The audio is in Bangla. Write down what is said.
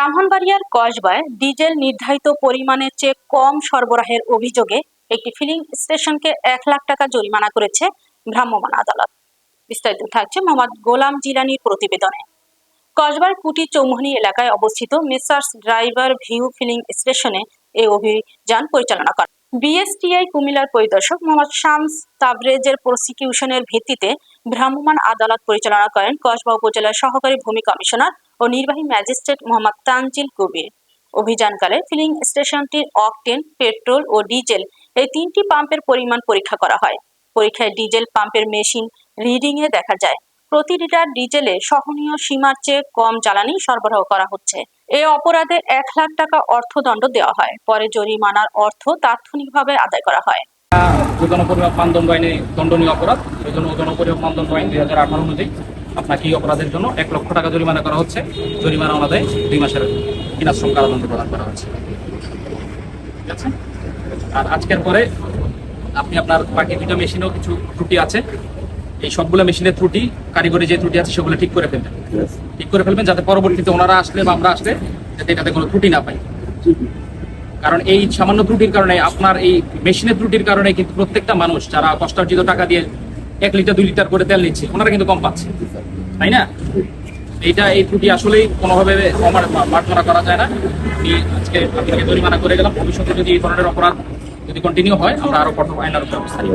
ব্রাহ্মণবাড়িয়ার কসবায় ডিজেল নির্ধারিত পরিমাণের চেয়ে কম সরবরাহের অভিযোগে একটি ফিলিং স্টেশনকে 1 লাখ টাকা জরিমানা করেছে ভ্রাম্যমাণ আদালত। বিস্তারিত থাকছে মোহাম্মদ গোলাম জিলানির প্রতিবেদনে। কসবার কুটি চৌমুহনী এলাকায় অবস্থিত মেসার্স ড্রাইভার ভিউ ফিলিং স্টেশনে এই অভিযান পরিচালনা করেন বিএসটিআই কুমিল্লার পরিদর্শক মোহাম্মদ শামস তাবরেজের প্রসিকিউশনের ভিত্তিতে ভ্রাম্যমাণ আদালত পরিচালনা করেন কসবা উপজেলার সহকারী ভূমি কমিশনার ও নির্বাহী ম্যাজিস্ট্রেট মোহাম্মদ তানজিল কবির। অভিযানকালে ফিলিং স্টেশনটির অকটেন, পেট্রোল ও ডিজেল এই 3টি পাম্পের পরিমাণ পরীক্ষা করা হয়। পরীক্ষায় ডিজেল পাম্পের মেশিন রিডিংয়ে দেখা যায় প্রতি লিটার ডিজেলে সহনীয় সীমার চেয়ে কম জ্বালানি সরবরাহ করা হচ্ছে। এই অপরাধে 1 লাখ টাকা অর্থদণ্ড দেওয়া হয়। পরে জরিমানার অর্থ তাৎক্ষণিকভাবে আদায় করা হয়। জনপরিবহন মানদণ্ড আইনে দণ্ডনীয় অপরাধ, ওই জন্য জনপরিবহন মানদণ্ড আইন 2018 অনুযায়ী আপনাকে এই অপরাধের জন্য 1 লক্ষ টাকা জরিমানা করা হচ্ছে। জরিমানা অনুযায়ী 2 মাসের বিনাশ্রম কারাদণ্ড প্রদান করা হচ্ছে। ঠিক আছে। আর আজকের পরে আপনি আপনার বাকি 2টা মেশিনেও কিছু ত্রুটি আছে, এই সবগুলো মেশিনের ত্রুটি, কারিগরি যে ত্রুটি আছে সেগুলো ঠিক করে ফেলবেন যাতে পরবর্তীতে ওনারা আসলে বা আমরা আসলে যাতে এটাতে কোনো ত্রুটি না পাই। কারণ এই সামান্য ত্রুটির কারণে, আপনার এই মেশিনের ত্রুটির কারণে কিন্তু প্রত্যেকটা মানুষ যারা কষ্টার্জিত টাকা দিয়ে 1 লিটার 2 লিটার করে তেল নিচ্ছে, ওনারা কিন্তু কম পাচ্ছে, তাই না? এই ত্রুটি আসলেই কোনোভাবে মার্জনা করা যায় না। আজকে আপনাকে জরিমানা করে গেলাম। ভবিষ্যতে যদি এই ধরনের অপরাধ যদি কন্টিনিউ হয়, আমরা আরো কঠোর আইনানুগ ব্যবস্থা নিব।